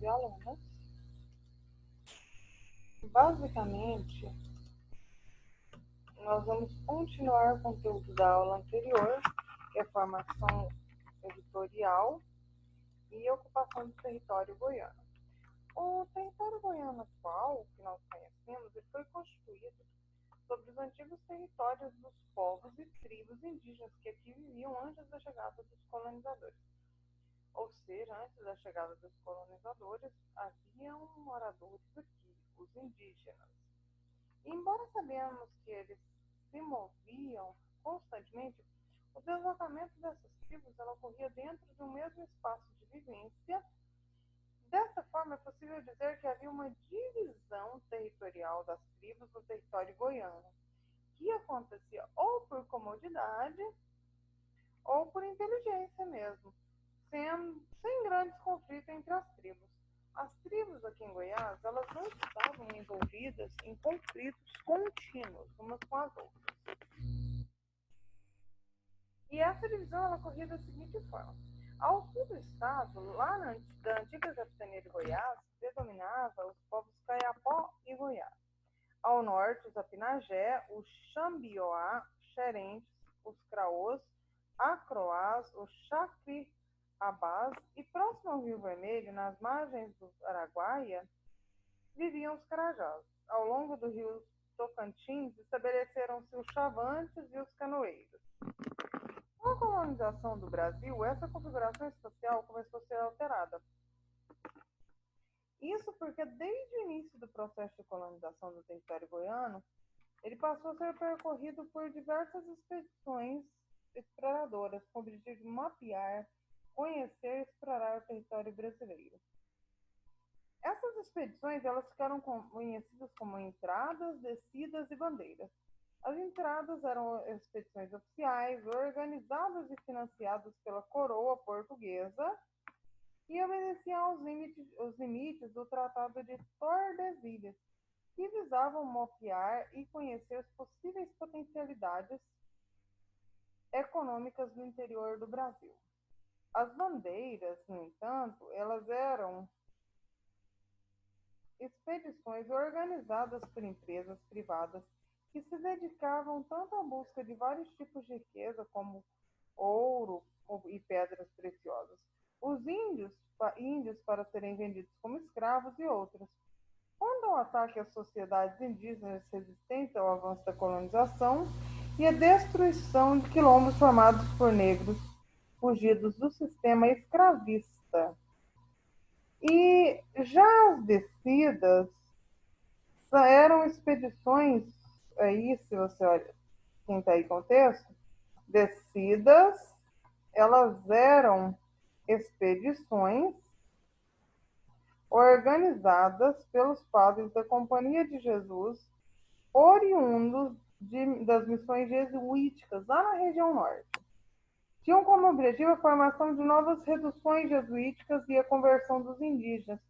e alunas. Basicamente, nós vamos continuar o conteúdo da aula anterior, que é a formação editorial e ocupação do território goiano. O território goiano atual, que nós conhecemos, ele foi constituído sobre os antigos territórios dos povos e tribos indígenas que aqui viviam antes da chegada dos colonizadores. Ou seja, antes da chegada dos colonizadores, haviam moradores aqui, os indígenas. E, embora sabemos que eles se moviam constantemente, o deslocamento dessas tribos ocorria dentro de um mesmo espaço de vivência. Dessa forma, é possível dizer que havia uma divisão territorial das tribos no território goiano, que acontecia ou por comodidade ou por inteligência mesmo, sem grandes conflitos entre as tribos. As tribos aqui em Goiás, elas não estavam envolvidas em conflitos contínuos umas com as outras. E essa divisão ela ocorria da seguinte forma. Ao sul do estado, lá da antiga capitania de Goiás, predominava os povos Caiapó e Goiás. Ao norte, os Apinagé, os Xambioá, Xerentes, os Craôs, Acroás, os Xacriabás e próximo ao Rio Vermelho, nas margens do Araguaia, viviam os Carajás. Ao longo do rio Tocantins, estabeleceram-se os Chavantes e os Canoeiros. Com a colonização do Brasil, essa configuração espacial começou a ser alterada. Isso porque, desde o início do processo de colonização do território goiano, ele passou a ser percorrido por diversas expedições exploradoras com o objetivo de mapear, conhecer e explorar o território brasileiro. Essas expedições elas ficaram conhecidas como entradas, descidas e bandeiras. As entradas eram expedições oficiais, organizadas e financiadas pela coroa portuguesa e obedeciam aos limites do Tratado de Tordesilhas, que visavam mapear e conhecer as possíveis potencialidades econômicas do interior do Brasil. As bandeiras, no entanto, elas eram expedições organizadas por empresas privadas que se dedicavam tanto à busca de vários tipos de riqueza, como ouro e pedras preciosas, os índios para serem vendidos como escravos e outros. Quanto ao ataque às sociedades indígenas resistentes ao avanço da colonização e a destruição de quilombos formados por negros fugidos do sistema escravista. E já as descidas eram expedições, aí, se você olha, quem está aí com o texto, descidas, elas eram expedições organizadas pelos padres da Companhia de Jesus, oriundos das missões jesuíticas lá na região norte. Tinham como objetivo a formação de novas reduções jesuíticas e a conversão dos indígenas.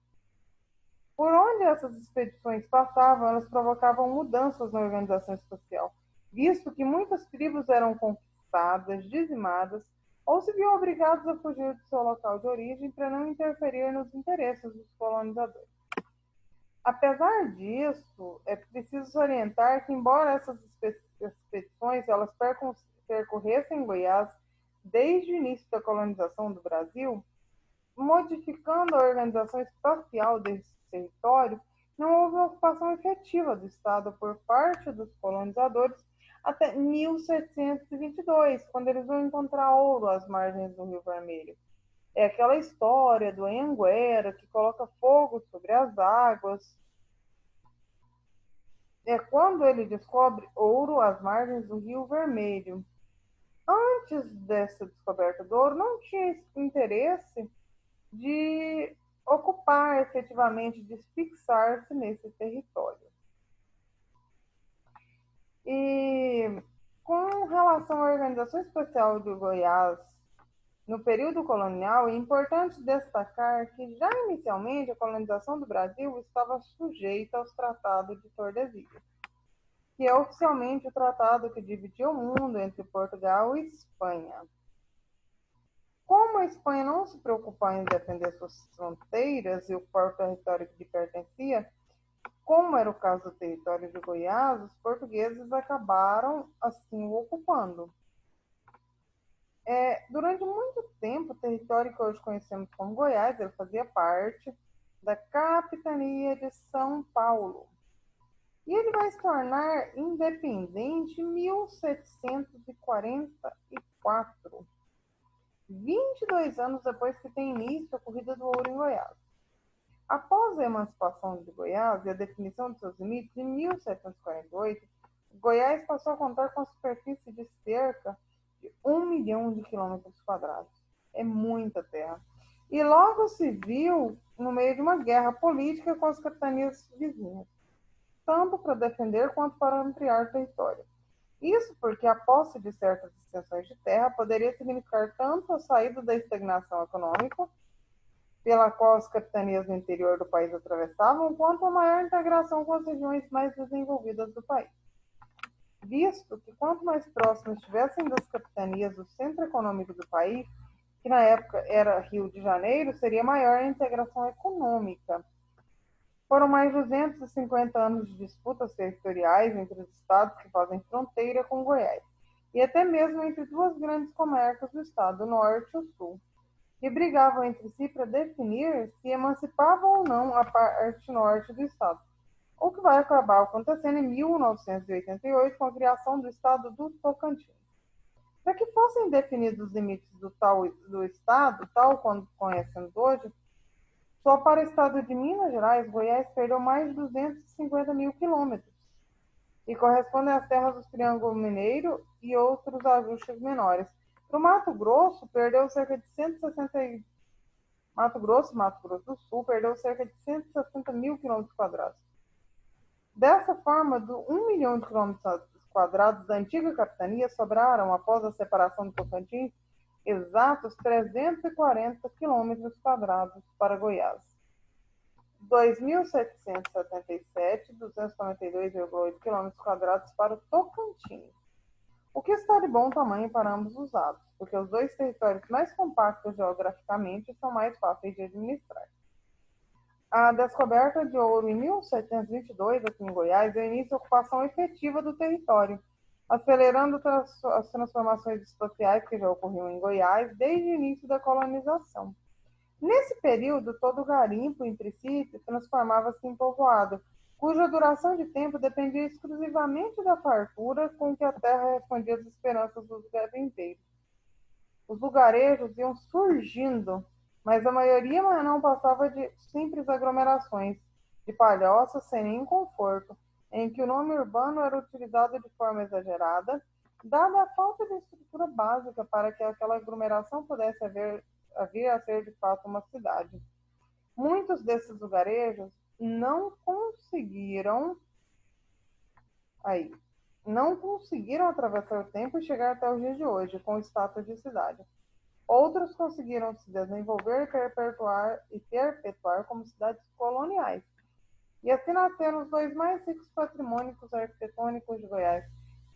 Por onde essas expedições passavam, elas provocavam mudanças na organização social, visto que muitas tribos eram conquistadas, dizimadas, ou se viam obrigados a fugir do seu local de origem para não interferir nos interesses dos colonizadores. Apesar disso, é preciso salientar que, embora essas expedições elas percorressem Goiás desde o início da colonização do Brasil, modificando a organização espacial desse território, não houve uma ocupação efetiva do Estado por parte dos colonizadores até 1722, quando eles vão encontrar ouro às margens do Rio Vermelho. É aquela história do Anhanguera, que coloca fogo sobre as águas. É quando ele descobre ouro às margens do Rio Vermelho. Antes dessa descoberta do ouro, não tinha interesse de ocupar efetivamente, de fixar-se nesse território. E com relação à Organização Especial de Goiás, no período colonial, é importante destacar que já inicialmente a colonização do Brasil estava sujeita aos tratados de Tordesilhas, que é oficialmente o tratado que dividiu o mundo entre Portugal e Espanha. Como a Espanha não se preocupou em defender suas fronteiras e o próprio território que lhe pertencia, como era o caso do território de Goiás, os portugueses acabaram, assim, o ocupando. Durante muito tempo, o território que hoje conhecemos como Goiás, ele fazia parte da capitania de São Paulo. E ele vai se tornar independente em 1744, 22 anos depois que tem início a Corrida do Ouro em Goiás. Após a emancipação de Goiás e a definição de seus limites, em 1748, Goiás passou a contar com a superfície de cerca de 1 milhão de quilômetros quadrados. É muita terra. E logo se viu no meio de uma guerra política com as capitanias vizinhas, tanto para defender quanto para ampliar território. Isso porque a posse de certas extensões de terra poderia significar tanto a saída da estagnação econômica, pela qual as capitanias do interior do país atravessavam, quanto a maior integração com as regiões mais desenvolvidas do país. Visto que quanto mais próximos estivessem das capitanias do centro econômico do país, que na época era Rio de Janeiro, seria maior a integração econômica. Foram mais de 250 anos de disputas territoriais entre os estados que fazem fronteira com Goiás, e até mesmo entre duas grandes comarcas do estado, o norte e o sul, que brigavam entre si para definir se emancipavam ou não a parte norte do estado, o que vai acabar acontecendo em 1988 com a criação do estado do Tocantins. Para que fossem definidos os limites do estado, tal quando conhecemos hoje, só para o estado de Minas Gerais, Goiás perdeu mais de 250 mil quilômetros, e correspondem às terras do Triângulo Mineiro e outros ajustes menores. Para o Mato Grosso, perdeu cerca de 160. Mato Grosso do Sul, perdeu cerca de 160 mil quilômetros quadrados. Dessa forma, do 1 milhão de quilômetros quadrados da antiga capitania, sobraram, após a separação do Tocantins, exatos 340 quilômetros quadrados para Goiás. 2.777, 292,8 quilômetros quadrados para o Tocantins, o que está de bom tamanho para ambos os lados, porque os dois territórios mais compactos geograficamente são mais fáceis de administrar. A descoberta de ouro em 1722, aqui em Goiás, deu início à ocupação efetiva do território, acelerando as transformações espaciais que já ocorriam em Goiás desde o início da colonização. Nesse período, todo o garimpo, em princípio, transformava-se em povoado, cuja duração de tempo dependia exclusivamente da fartura com que a terra respondia às esperanças dos garimpeiros. Os lugarejos iam surgindo, mas a maioria não passava de simples aglomerações de palhoças sem nenhum conforto, em que o nome urbano era utilizado de forma exagerada, dada a falta de estrutura básica para que aquela aglomeração pudesse vir a ser de fato uma cidade. Muitos desses lugarejos aí, não conseguiram atravessar o tempo e chegar até os dias de hoje, com o status de cidade. Outros conseguiram se desenvolver e perpetuar como cidades coloniais. E assim nasceram os dois mais ricos patrimônios arquitetônicos de Goiás: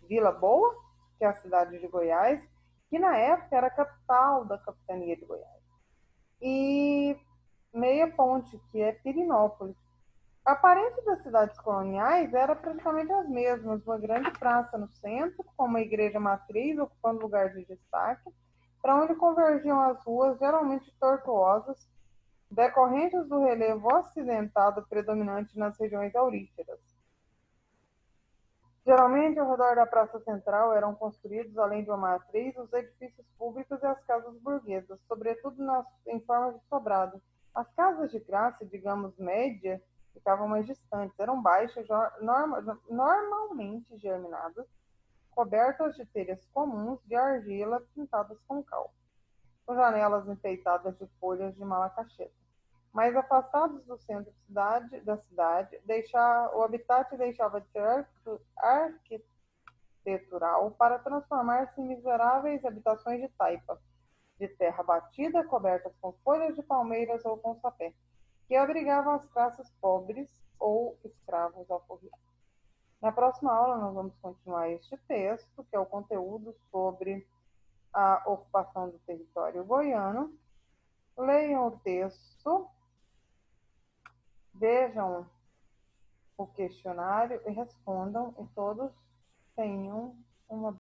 Vila Boa, que é a cidade de Goiás, que na época era a capital da capitania de Goiás, e Meia Ponte, que é Pirinópolis. A aparência das cidades coloniais era praticamente as mesmas: uma grande praça no centro, com uma igreja matriz ocupando lugar de destaque, para onde convergiam as ruas geralmente tortuosas, decorrentes do relevo acidentado predominante nas regiões auríferas. Geralmente, ao redor da praça central eram construídos, além de uma matriz, os edifícios públicos e as casas burguesas, sobretudo em forma de sobrado. As casas de classe, digamos, média, ficavam mais distantes, eram baixas, normalmente germinadas, cobertas de telhas comuns de argila pintadas com cal, com janelas enfeitadas de folhas de malacaxeta. Mais afastados do centro da cidade, o habitat deixava de ser arquitetural para transformar-se em miseráveis habitações de taipa, de terra batida, cobertas com folhas de palmeiras ou com sapé, que abrigavam as classes pobres ou escravos alforriados. Na próxima aula, nós vamos continuar este texto, que é o conteúdo sobre a ocupação do território goiano, leiam o texto, vejam o questionário e respondam, e todos tenham uma